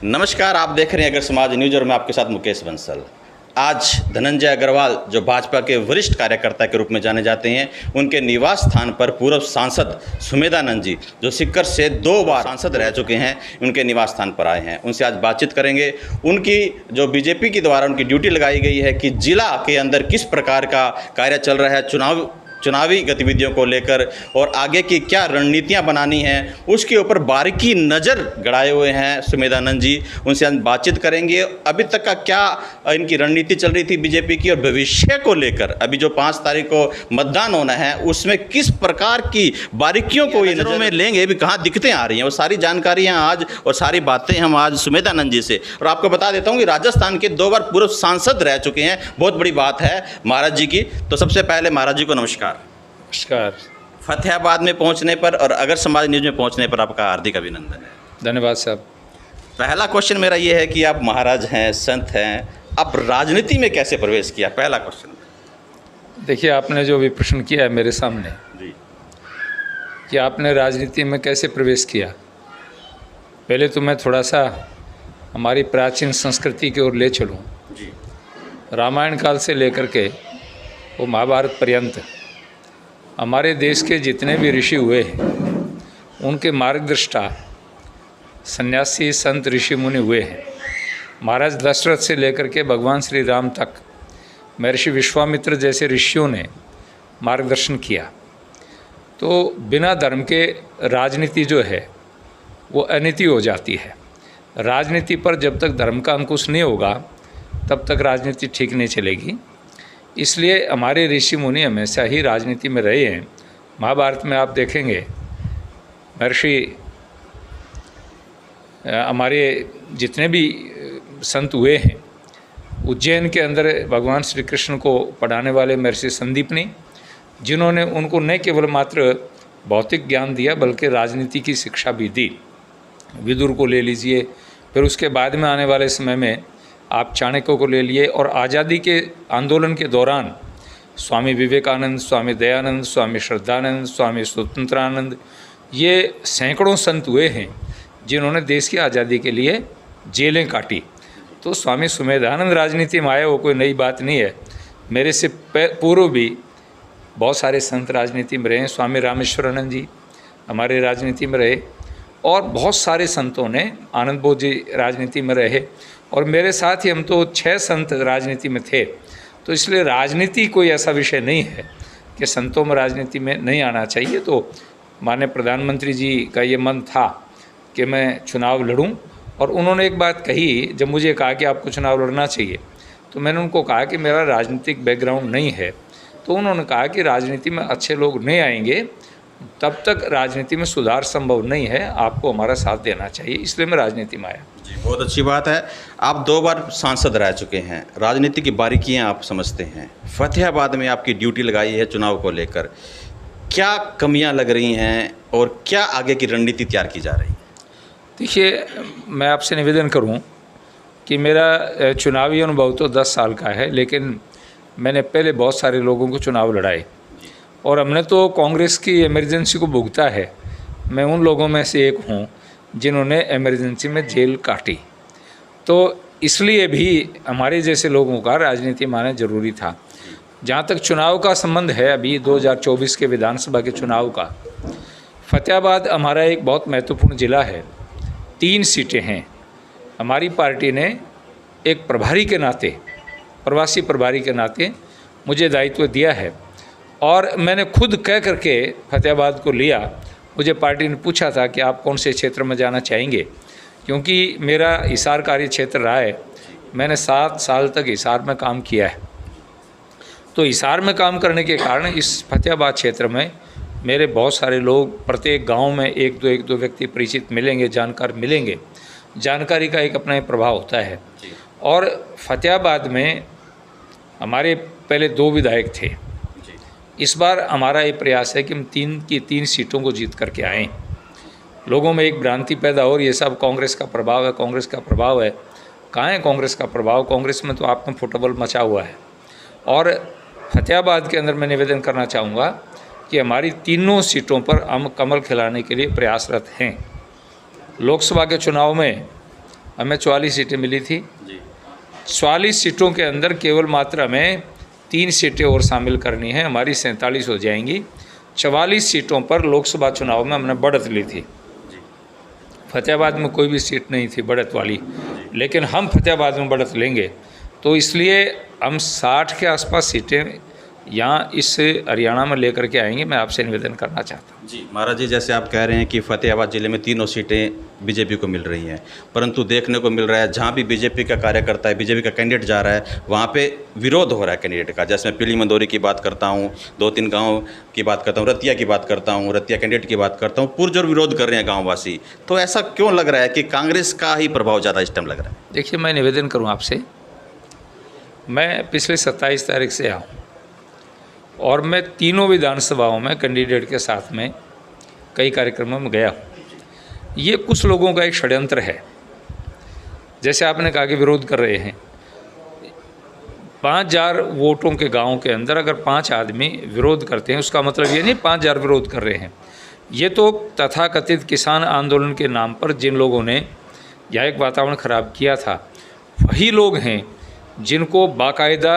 नमस्कार, आप देख रहे हैं अगर समाज न्यूज और मैं आपके साथ मुकेश बंसल। आज धनंजय अग्रवाल जो भाजपा के वरिष्ठ कार्यकर्ता के रूप में जाने जाते हैं, उनके निवास स्थान पर पूर्व सांसद सुमेधानंद जी जो सीकर से 2 बार सांसद रह चुके हैं, उनके निवास स्थान पर आए हैं। उनसे आज बातचीत करेंगे। उनकी जो बीजेपी के द्वारा उनकी ड्यूटी लगाई गई है कि जिला के अंदर किस प्रकार का कार्य चल रहा है चुनावी गतिविधियों को लेकर और आगे की क्या रणनीतियां बनानी हैं, उसके ऊपर बारीकी नज़र गड़ाए हुए हैं सुमेधानंद जी। उनसे हम बातचीत करेंगे। अभी तक का क्या इनकी रणनीति चल रही थी बीजेपी की, और भविष्य को लेकर अभी जो 5 तारीख को मतदान होना है उसमें किस प्रकार की बारीकियों को ये नज़रों में लेंगे, भी कहाँ दिक्कतें आ रही हैं, वो सारी जानकारियाँ आज और सारी बातें हम आज सुमेधानंद जी से। और आपको बता देता हूँ कि राजस्थान के 2 बार पूर्व सांसद रह चुके हैं, बहुत बड़ी बात है महाराज जी की। तो सबसे पहले महाराज जी को नमस्कार। नमस्कार। फतेहाबाद में पहुंचने पर और अगर समाज न्यूज़ में पहुंचने पर आपका हार्दिक अभिनंदन है। धन्यवाद साहब। पहला क्वेश्चन मेरा ये है कि आप महाराज हैं, संत हैं, आप राजनीति में कैसे प्रवेश किया? पहला क्वेश्चन। देखिए, आपने जो भी प्रश्न किया है मेरे सामने जी, कि आपने राजनीति में कैसे प्रवेश किया, पहले तो मैं थोड़ा सा हमारी प्राचीन संस्कृति की ओर ले चलूँ। जी, रामायण काल से लेकर के वो महाभारत पर्यंत हमारे देश के जितने भी ऋषि हुए हैं, उनके मार्गदृष्टा सन्यासी संत ऋषि मुनि हुए हैं। महाराज दशरथ से लेकर के भगवान श्री राम तक महर्षि विश्वामित्र जैसे ऋषियों ने मार्गदर्शन किया। तो बिना धर्म के राजनीति जो है वो अनीति हो जाती है। राजनीति पर जब तक धर्म का अंकुश नहीं होगा तब तक राजनीति ठीक नहीं चलेगी। इसलिए हमारे ऋषि मुनि हमेशा ही राजनीति में रहे हैं। महाभारत में आप देखेंगे महर्षि हमारे जितने भी संत हुए हैं, उज्जैन के अंदर भगवान श्री कृष्ण को पढ़ाने वाले महर्षि संदीपनी, जिन्होंने उनको न केवल मात्र भौतिक ज्ञान दिया बल्कि राजनीति की शिक्षा भी दी। विदुर को ले लीजिए, फिर उसके बाद में आने वाले समय में आप चाणक्य को ले लिए, और आज़ादी के आंदोलन के दौरान स्वामी विवेकानंद, स्वामी दयानंद, स्वामी श्रद्धानंद, स्वामी स्वतंत्रानंद, ये सैकड़ों संत हुए हैं जिन्होंने देश की आज़ादी के लिए जेलें काटी। तो स्वामी सुमेधानंद राजनीति में आए, वो कोई नई बात नहीं है। मेरे से पूर्व भी बहुत सारे संत राजनीति में रहे। स्वामी रामेश्वरानंद जी हमारे राजनीति में रहे, और बहुत सारे संतों ने, आनंद बोध जी राजनीति में रहे, और मेरे साथ ही हम तो 6 संत राजनीति में थे। तो इसलिए राजनीति कोई ऐसा विषय नहीं है कि संतों में राजनीति में नहीं आना चाहिए। तो माननीय प्रधानमंत्री जी का ये मन था कि मैं चुनाव लड़ूं, और उन्होंने एक बात कही, जब मुझे कहा कि आपको चुनाव लड़ना चाहिए, तो मैंने उनको कहा कि मेरा राजनीतिक बैकग्राउंड नहीं है। तो उन्होंने कहा कि राजनीति में अच्छे लोग नहीं आएंगे तब तक राजनीति में सुधार संभव नहीं है, आपको हमारा साथ देना चाहिए। इसलिए मैं राजनीति में आया। जी, बहुत अच्छी बात है। आप 2 बार सांसद रह चुके हैं, राजनीति की बारीकियां आप समझते हैं। फतेहाबाद में आपकी ड्यूटी लगाई है चुनाव को लेकर, क्या कमियां लग रही हैं और क्या आगे की रणनीति तैयार की जा रही है? देखिए, मैं आपसे निवेदन करूं कि मेरा चुनावी अनुभव तो 10 साल का है, लेकिन मैंने पहले बहुत सारे लोगों को चुनाव लड़ाए, और हमने तो कांग्रेस की इमरजेंसी को भुगता है। मैं उन लोगों में से एक हूं जिन्होंने इमरजेंसी में जेल काटी। तो इसलिए भी हमारे जैसे लोगों का राजनीति में आना जरूरी था। जहाँ तक चुनाव का संबंध है, अभी 2024 के विधानसभा के चुनाव का, फतेहाबाद हमारा एक बहुत महत्वपूर्ण ज़िला है। 3 सीटें हैं। हमारी पार्टी ने एक प्रभारी के नाते, प्रवासी प्रभारी के नाते मुझे दायित्व दिया है, और मैंने खुद कह करके फतेहाबाद को लिया। मुझे पार्टी ने पूछा था कि आप कौन से क्षेत्र में जाना चाहेंगे, क्योंकि मेरा हिसार कार्य क्षेत्र रहा है। मैंने 7 साल तक हिसार में काम किया है। तो हिसार में काम करने के कारण इस फतेहाबाद क्षेत्र में मेरे बहुत सारे लोग, प्रत्येक गांव में एक दो व्यक्ति परिचित मिलेंगे, जानकार मिलेंगे। जानकारी का एक अपना प्रभाव होता है। और फतेहाबाद में हमारे पहले 2 विधायक थे। इस बार हमारा ये प्रयास है कि हम 3 की 3 सीटों को जीत करके आएँ। लोगों में एक भ्रांति पैदा हो रही है, सब कांग्रेस का प्रभाव है, कांग्रेस का प्रभाव है। कहाँ है कांग्रेस का प्रभाव? कांग्रेस में तो आप में फुटबॉल मचा हुआ है। और फतेहाबाद के अंदर मैं निवेदन करना चाहूँगा कि हमारी 3 सीटों पर हम कमल खिलाने के लिए प्रयासरत हैं। लोकसभा के चुनाव में हमें 44 सीटें मिली थी। जी 44 सीटों के अंदर केवल मात्र हमें 3 सीटें और शामिल करनी है, हमारी 47 हो जाएंगी। 44 सीटों पर लोकसभा चुनाव में हमने बढ़त ली थी। फतेहाबाद में कोई भी सीट नहीं थी बढ़त वाली, लेकिन हम फतेहाबाद में बढ़त लेंगे, तो इसलिए हम 60 के आसपास सीटें यहाँ इस हरियाणा में लेकर के आएंगे। मैं आपसे निवेदन करना चाहता हूँ। जी महाराज जी, जैसे आप कह रहे हैं कि फतेहाबाद जिले में तीनों सीटें बीजेपी को मिल रही हैं, परंतु देखने को मिल रहा है जहाँ भी बीजेपी का कार्यकर्ता है, बीजेपी का कैंडिडेट जा रहा है, वहाँ पे विरोध हो रहा है कैंडिडेट का। जैसे मैं पीली मंदोरी की बात करता हूँ, 2-3 गाँव की बात करता हूँ, रतिया की बात करता हूँ, रतिया कैंडिडेट की बात करता हूँ, पुरजोर विरोध कर रहे हैं गाँववासी। तो ऐसा क्यों लग रहा है कि कांग्रेस का ही प्रभाव ज़्यादा इस टाइम लग रहा है? देखिए, मैं निवेदन करूँ आपसे, मैं पिछले 27 तारीख से आऊँ और मैं तीनों विधानसभाओं में कैंडिडेट के साथ में कई कार्यक्रमों में गया हूँ। ये कुछ लोगों का एक षड्यंत्र है। जैसे आपने कहा कि विरोध कर रहे हैं, 5000 वोटों के गांव के अंदर अगर 5 आदमी विरोध करते हैं, उसका मतलब ये नहीं 5000 विरोध कर रहे हैं। ये तो तथाकथित किसान आंदोलन के नाम पर जिन लोगों ने यह एक वातावरण ख़राब किया था, वही लोग हैं जिनको बाकायदा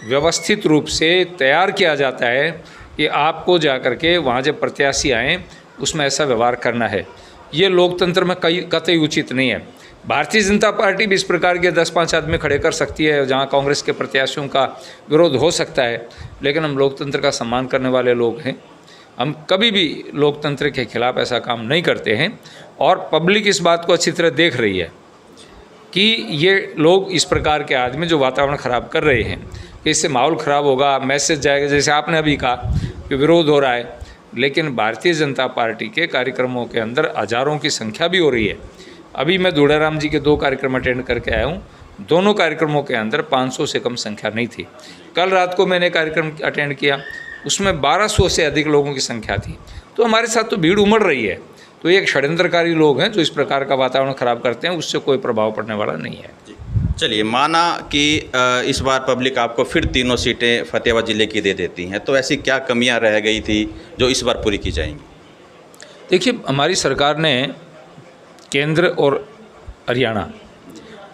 व्यवस्थित रूप से तैयार किया जाता है कि आपको जा कर के वहाँ जब प्रत्याशी आएँ उसमें ऐसा व्यवहार करना है। ये लोकतंत्र में कतई उचित नहीं है। भारतीय जनता पार्टी भी इस प्रकार के 10-5 आदमी खड़े कर सकती है जहाँ कांग्रेस के प्रत्याशियों का विरोध हो सकता है, लेकिन हम लोकतंत्र का सम्मान करने वाले लोग हैं। हम कभी भी लोकतंत्र के खिलाफ ऐसा काम नहीं करते हैं और पब्लिक इस बात को अच्छी तरह देख रही है कि ये लोग इस प्रकार के आदमी जो वातावरण ख़राब कर रहे हैं कि इससे माहौल ख़राब होगा, मैसेज जाएगा। जैसे आपने अभी कहा कि विरोध हो रहा है, लेकिन भारतीय जनता पार्टी के कार्यक्रमों के अंदर हज़ारों की संख्या भी हो रही है। अभी मैं दूड़ाराम जी के 2 कार्यक्रम अटेंड करके आया हूँ, दोनों कार्यक्रमों के अंदर 500 से कम संख्या नहीं थी। कल रात को मैंने कार्यक्रम अटेंड किया, उसमें 1200 से अधिक लोगों की संख्या थी। तो हमारे साथ तो भीड़ उमड़ रही है। तो ये एक षड्यंत्रकारी लोग हैं जो इस प्रकार का वातावरण ख़राब करते हैं, उससे कोई प्रभाव पड़ने वाला नहीं है। चलिए, माना कि इस बार पब्लिक आपको फिर तीनों सीटें फतेहाबाद जिले की दे देती हैं, तो ऐसी क्या कमियां रह गई थी जो इस बार पूरी की जाएंगी? देखिए, हमारी सरकार ने केंद्र और हरियाणा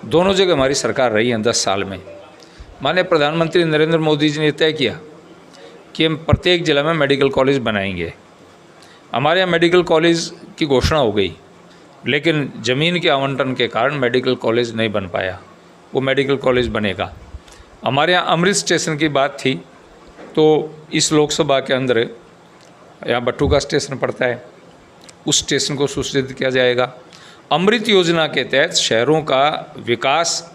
दोनों जगह हमारी सरकार रही है 10 साल में। माननीय प्रधानमंत्री नरेंद्र मोदी जी ने तय किया कि हम प्रत्येक जिला में मेडिकल कॉलेज बनाएंगे। हमारे यहाँ मेडिकल कॉलेज की घोषणा हो गई, लेकिन ज़मीन के आवंटन के कारण मेडिकल कॉलेज नहीं बन पाया। वो मेडिकल कॉलेज बनेगा। हमारे यहाँ अमृत स्टेशन की बात थी, तो इस लोकसभा के अंदर यहाँ बट्टू का स्टेशन पड़ता है, उस स्टेशन को सुसज्जित किया जाएगा। अमृत योजना के तहत शहरों का विकास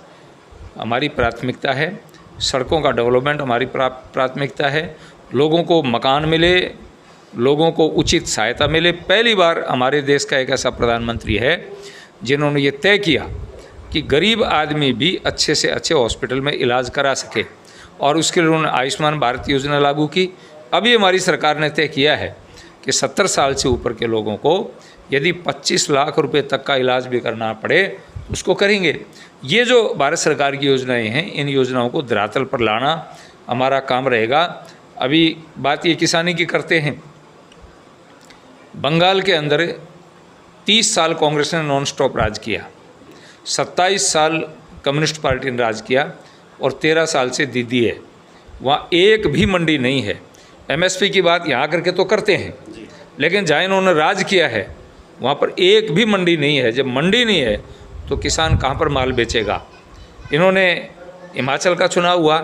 हमारी प्राथमिकता है, सड़कों का डेवलपमेंट हमारी प्राथमिकता है, लोगों को मकान मिले, लोगों को उचित सहायता मिले। पहली बार हमारे देश का एक ऐसा प्रधानमंत्री है जिन्होंने ये तय किया कि गरीब आदमी भी अच्छे से अच्छे हॉस्पिटल में इलाज करा सके, और उसके लिए उन्होंने आयुष्मान भारत योजना लागू की। अभी हमारी सरकार ने तय किया है कि 70 साल से ऊपर के लोगों को यदि 25 लाख रुपए तक का इलाज भी करना पड़े उसको करेंगे। ये जो भारत सरकार की योजनाएं हैं, इन योजनाओं को धरातल पर लाना हमारा काम रहेगा। अभी बात ये किसानी की करते हैं। बंगाल के अंदर 30 साल कांग्रेस ने नॉन स्टॉप राज किया, 27 साल कम्युनिस्ट पार्टी ने राज किया और 13 साल से दीदी है। वहाँ एक भी मंडी नहीं है। एमएसपी की बात यहाँ करके तो करते हैं, लेकिन जहाँ इन्होंने राज किया है वहाँ पर एक भी मंडी नहीं है। जब मंडी नहीं है तो किसान कहाँ पर माल बेचेगा? इन्होंने हिमाचल का चुनाव हुआ,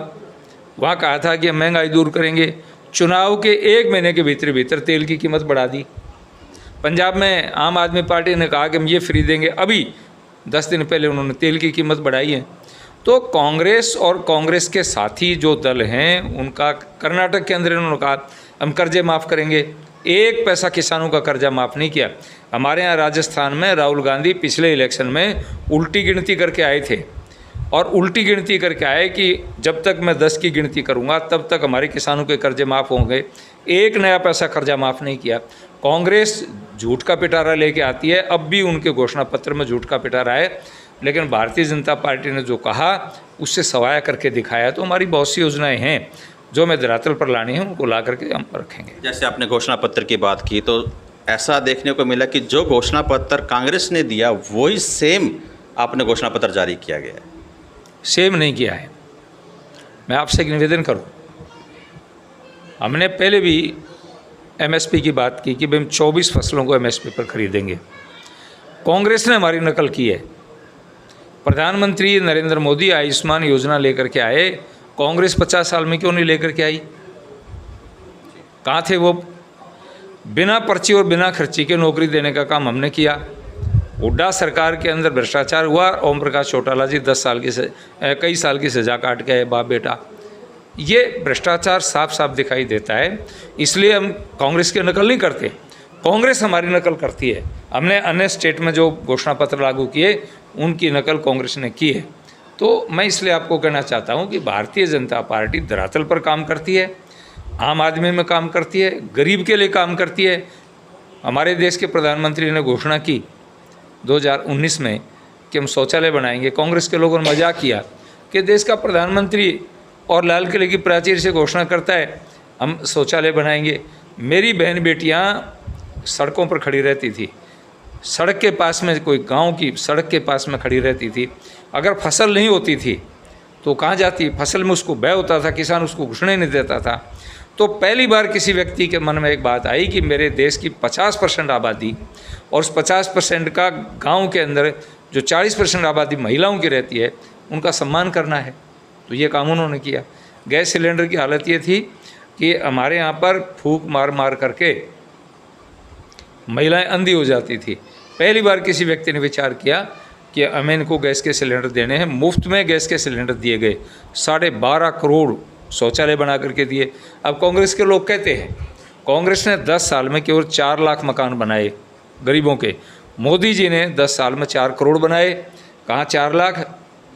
वहाँ कहा था कि हम महंगाई दूर करेंगे। चुनाव के 1 महीने के भीतर भीतर तेल की कीमत बढ़ा दी। पंजाब में आम आदमी पार्टी ने कहा कि हम ये फ्री देंगे, अभी 10 दिन पहले उन्होंने तेल की कीमत बढ़ाई है। तो कांग्रेस और कांग्रेस के साथी जो दल हैं उनका कर्नाटक के अंदर इन्होंने कहा हम कर्जे माफ़ करेंगे। 1 पैसा किसानों का कर्जा माफ़ नहीं किया। हमारे यहाँ राजस्थान में राहुल गांधी पिछले इलेक्शन में उल्टी गिनती करके आए थे, और उल्टी गिनती करके आए कि जब तक मैं 10 की गिनती करूँगा तब तक हमारे किसानों के कर्जे माफ़ होंगे। 1 नया पैसा कर्जा माफ़ नहीं किया। कांग्रेस झूठ का पिटारा लेके आती है, अब भी उनके घोषणा पत्र में झूठ का पिटारा है, लेकिन भारतीय जनता पार्टी ने जो कहा उससे सवाया करके दिखाया। तो हमारी बहुत सी योजनाएं हैं जो हमें धरातल पर लानी है, उनको ला करके हम रखेंगे। जैसे आपने घोषणा पत्र की बात की, तो ऐसा देखने को मिला कि जो घोषणा पत्र कांग्रेस ने दिया वही सेम आपने घोषणा पत्र जारी किया गया है। सेम नहीं किया है। मैं आपसे एक निवेदन करूं, हमने पहले भी एमएसपी की बात की कि भाई हम 24 फसलों को एमएसपी पर खरीदेंगे। कांग्रेस ने हमारी नकल की है। प्रधानमंत्री नरेंद्र मोदी आयुष्मान योजना लेकर के आए, कांग्रेस 50 साल में क्यों नहीं लेकर के आई? कहाँ थे वो? बिना पर्ची और बिना खर्ची के नौकरी देने का काम हमने किया। हुड्डा सरकार के अंदर भ्रष्टाचार हुआ, ओम प्रकाश चौटाला जी 10 साल की कई साल की सज़ा काट के आए बाप बेटा। ये भ्रष्टाचार साफ साफ दिखाई देता है। इसलिए हम कांग्रेस की नकल नहीं करते, कांग्रेस हमारी नकल करती है। हमने अन्य स्टेट में जो घोषणा पत्र लागू किए उनकी नकल कांग्रेस ने की है। तो मैं इसलिए आपको कहना चाहता हूँ कि भारतीय जनता पार्टी धरातल पर काम करती है, आम आदमी में काम करती है, गरीब के लिए काम करती है। हमारे देश के प्रधानमंत्री ने घोषणा की 2019 में कि हम शौचालय बनाएंगे। कांग्रेस के लोगों ने मजाक किया कि देश का प्रधानमंत्री और लाल किले की प्राचीर से घोषणा करता है हम शौचालय बनाएंगे। मेरी बहन बेटियां सड़कों पर खड़ी रहती थी, सड़क के पास में, कोई गांव की सड़क के पास में खड़ी रहती थी। अगर फसल नहीं होती थी तो कहाँ जाती? फसल में उसको व्यय होता था, किसान उसको घुसने नहीं देता था। तो पहली बार किसी व्यक्ति के मन में एक बात आई कि मेरे देश की 50% आबादी और उस 50% का गांव के अंदर जो 40% आबादी महिलाओं की रहती है उनका सम्मान करना है। तो ये काम उन्होंने किया। गैस सिलेंडर की हालत ये थी कि हमारे यहाँ पर फूंक मार मार करके महिलाएं अंधी हो जाती थी। पहली बार किसी व्यक्ति ने विचार किया कि हमें इनको गैस के सिलेंडर देने हैं। मुफ्त में गैस के सिलेंडर दिए गए, 12.5 करोड़ शौचालय बना करके दिए। अब कांग्रेस के लोग कहते हैं कांग्रेस ने 10 साल में केवल 4 लाख मकान बनाए गरीबों के, मोदी जी ने 10 साल में 4 करोड़ बनाए। कहाँ 4 लाख,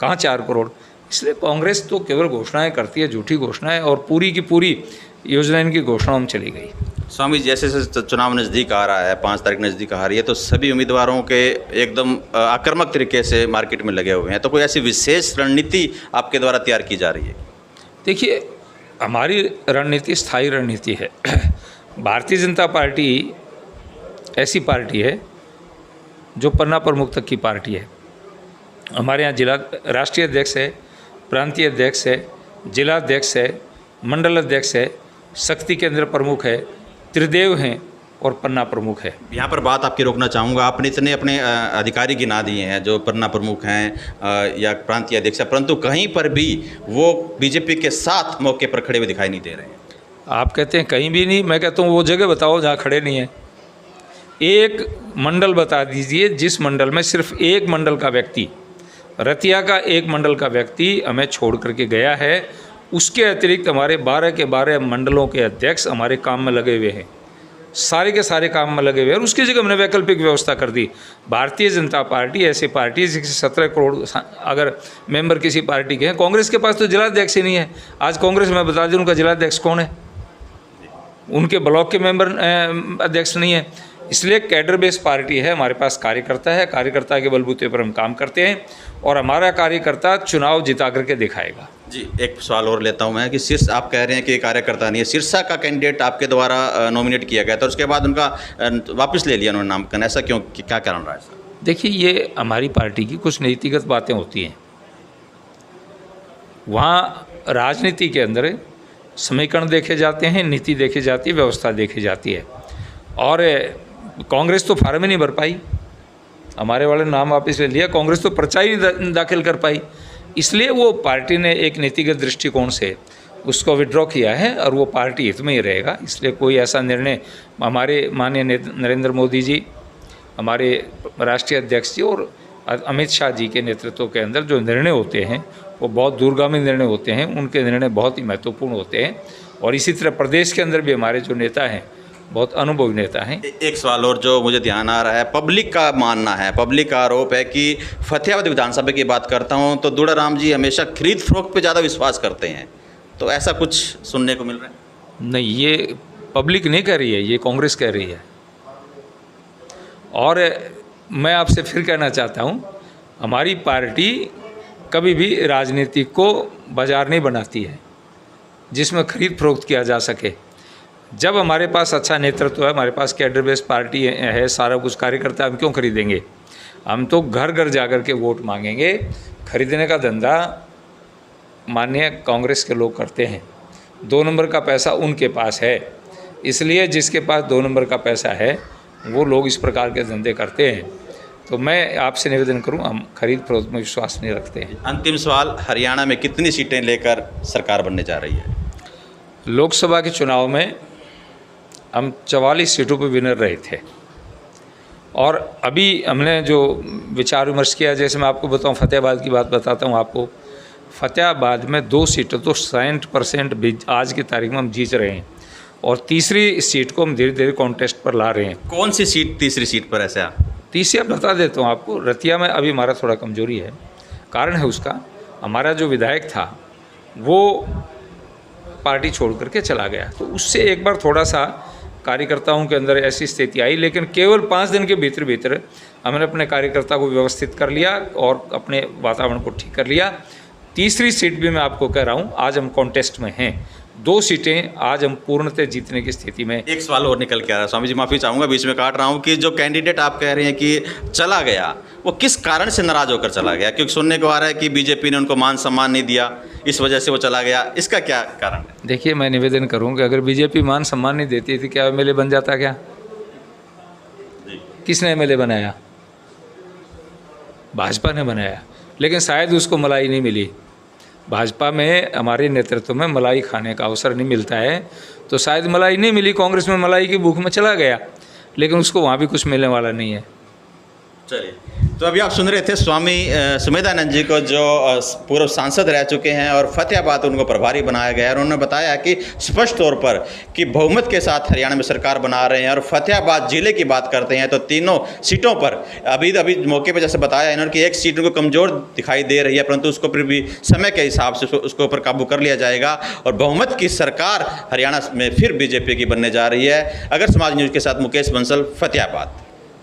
कहाँ 4 करोड़? इसलिए कांग्रेस तो केवल घोषणाएं करती है, झूठी घोषणाएं, और पूरी की पूरी योजना इनकी घोषणाओं में चली गई। स्वामी, जैसे जैसे चुनाव नज़दीक आ रहा है, 5 तारीख नज़दीक आ रही है, तो सभी उम्मीदवारों के एकदम आक्रामक तरीके से मार्केट में लगे हुए हैं। तो कोई ऐसी विशेष रणनीति आपके द्वारा तैयार की जा रही है? देखिए, हमारी रणनीति स्थायी रणनीति है। भारतीय जनता पार्टी ऐसी पार्टी है जो पन्ना प्रमुख तक की पार्टी है। हमारे यहाँ जिला राष्ट्रीय अध्यक्ष है, प्रांतीय अध्यक्ष है, जिला अध्यक्ष है, मंडल अध्यक्ष है, शक्ति केंद्र प्रमुख है, त्रिदेव हैं और पन्ना प्रमुख है। यहाँ पर बात आपकी रोकना चाहूँगा। आपने इतने अपने अधिकारी गिना दिए हैं जो पन्ना प्रमुख हैं या प्रांतीय अध्यक्ष, परंतु कहीं पर भी वो बीजेपी के साथ मौके पर खड़े हुए दिखाई नहीं दे रहे हैं। आप कहते हैं कहीं भी नहीं, मैं कहता हूँ वो जगह बताओ जहाँ खड़े नहीं हैं। एक मंडल बता दीजिए जिस मंडल में सिर्फ एक मंडल का व्यक्ति, रतिया का एक मंडल का व्यक्ति हमें छोड़ करके गया है। उसके अतिरिक्त हमारे 12 के 12 मंडलों के अध्यक्ष हमारे काम में लगे हुए हैं, सारे के सारे काम में लगे हुए हैं। और उसकी जगह हमने वैकल्पिक व्यवस्था कर दी। भारतीय जनता पार्टी ऐसी पार्टी है जिसके 17 करोड़ अगर मेंबर किसी पार्टी के हैं। कांग्रेस के पास तो जिलाध्यक्ष ही नहीं है। आज कांग्रेस में बता दें उनका जिलाध्यक्ष कौन है, उनके ब्लॉक के मेंबर अध्यक्ष नहीं है। इसलिए कैडर बेस्ड पार्टी है। हमारे पास कार्यकर्ता है, कार्यकर्ता के बलबूते पर हम काम करते हैं और हमारा कार्यकर्ता चुनाव जिता करके दिखाएगा। जी, एक सवाल और लेता हूं मैं कि शीर्ष, आप कह रहे हैं कि कार्यकर्ता नहीं है, सिरसा का कैंडिडेट आपके द्वारा नॉमिनेट किया गया था, उसके बाद उनका वापस ले लिया उन्होंने नामांकन, ऐसा क्यों, क्या कारण रहा है? देखिए, ये हमारी पार्टी की कुछ नीतिगत बातें होती हैं। वहाँ राजनीति के अंदर समीकरण देखे जाते हैं, नीति देखी जाती है, व्यवस्था देखी जाती है। और कांग्रेस तो फार्म ही नहीं भर पाई, हमारे वाले नाम वापस ले लिया। कांग्रेस तो पर्चा ही नहीं दाखिल कर पाई। इसलिए वो पार्टी ने एक नीतिगत दृष्टिकोण से उसको विड्रॉ किया है और वो पार्टी हित में ही रहेगा। इसलिए कोई ऐसा निर्णय हमारे माननीय नरेंद्र मोदी जी, हमारे राष्ट्रीय अध्यक्ष जी और अमित शाह जी के नेतृत्व के अंदर जो निर्णय होते हैं वो बहुत दूरगामी निर्णय होते हैं। उनके निर्णय बहुत ही महत्वपूर्ण होते हैं। और इसी तरह प्रदेश के अंदर भी हमारे जो नेता हैं बहुत अनुभवी नेता हैं। एक सवाल और जो मुझे ध्यान आ रहा है, पब्लिक का मानना है, पब्लिक का आरोप है कि फतेहाबाद विधानसभा की बात करता हूं तो दुड़ाराम जी हमेशा खरीद फरोख्त पे ज़्यादा विश्वास करते हैं, तो ऐसा कुछ सुनने को मिल रहा है? नहीं, ये पब्लिक नहीं कह रही है, ये कांग्रेस कह रही है। और मैं आपसे फिर कहना चाहता हूं, हमारी पार्टी कभी भी राजनीति को बाजार नहीं बनाती है जिसमें खरीद फरोख्त किया जा सके। जब हमारे पास अच्छा नेतृत्व है, हमारे पास कैडर बेस्ड पार्टी है, सारा कुछ कार्यकर्ता, हम क्यों खरीदेंगे? हम तो घर घर जाकर के वोट मांगेंगे। खरीदने का धंधा माननीय कांग्रेस के लोग करते हैं, 2 नंबर का पैसा उनके पास है, इसलिए जिसके पास 2 नंबर का पैसा है वो लोग इस प्रकार के धंधे करते हैं। तो मैं आपसे निवेदन करूं, हम खरीद फरोख्त में विश्वास नहीं रखते हैं। अंतिम सवाल, हरियाणा में कितनी सीटें लेकर सरकार बनने जा रही है? लोकसभा के चुनाव में हम 44 सीटों पर विनर रहे थे और अभी हमने जो विचार विमर्श किया, जैसे मैं आपको बताऊं, फतेहाबाद की बात बताता हूं आपको। फतेहाबाद में 2 सीटों तो 60% आज की तारीख में हम जीत रहे हैं और तीसरी सीट को हम धीरे धीरे कॉन्टेस्ट पर ला रहे हैं। कौन सी सीट तीसरी सीट पर ऐसा? तीसरी अब बता देता हूँ आपको। रतिया में अभी हमारा थोड़ा कमजोरी है, कारण है उसका, हमारा जो विधायक था वो पार्टी छोड़ करके चला गया, तो उससे एक बार थोड़ा सा कार्यकर्ताओं के अंदर ऐसी स्थिति आई, लेकिन केवल 5 दिन के भीतर भीतर हमने अपने कार्यकर्ता को व्यवस्थित कर लिया और अपने वातावरण को ठीक कर लिया। तीसरी सीट भी मैं आपको कह रहा हूँ, आज हम कॉन्टेस्ट में हैं। 2 सीटें आज हम पूर्णतः जीतने की स्थिति में। एक सवाल और निकल के आ रहा है, स्वामी जी माफ़ी चाहूँगा बीच में काट रहा हूँ, कि जो कैंडिडेट आप कह रहे हैं कि चला गया, वो किस कारण से नाराज़ होकर चला गया? क्योंकि सुनने को आ रहा है कि बीजेपी ने उनको मान सम्मान नहीं दिया, इस वजह से वो चला गया, इसका क्या कारण है? देखिए, मैं निवेदन करूँ कि अगर बीजेपी मान सम्मान नहीं देती थी, क्या एमएलए बन जाता? क्या किसने एमएलए बनाया? भाजपा ने बनाया, लेकिन शायद उसको मलाई नहीं मिली। भाजपा में हमारे नेतृत्व में मलाई खाने का अवसर नहीं मिलता है, तो शायद मलाई नहीं मिली, कांग्रेस में मलाई की भूख में चला गया, लेकिन उसको वहाँ भी कुछ मिलने वाला नहीं है। चलिए, तो अभी आप सुन रहे थे स्वामी सुमेधानंद जी को, जो पूर्व सांसद रह चुके हैं और फतेहाबाद उनको प्रभारी बनाया गया है। और उन्होंने बताया कि स्पष्ट तौर पर कि बहुमत के साथ हरियाणा में सरकार बना रहे हैं। और फतेहाबाद जिले की बात करते हैं तो तीनों सीटों पर अभी मौके पर जैसे बताया इन्होंने कि एक सीट उनको कमज़ोर दिखाई दे रही है, परंतु उसको फिर भी समय के हिसाब से उसके ऊपर काबू कर लिया जाएगा और बहुमत की सरकार हरियाणा में फिर बीजेपी की बनने जा रही है। अगर समाज न्यूज़ के साथ मुकेश बंसल, फतेहाबाद।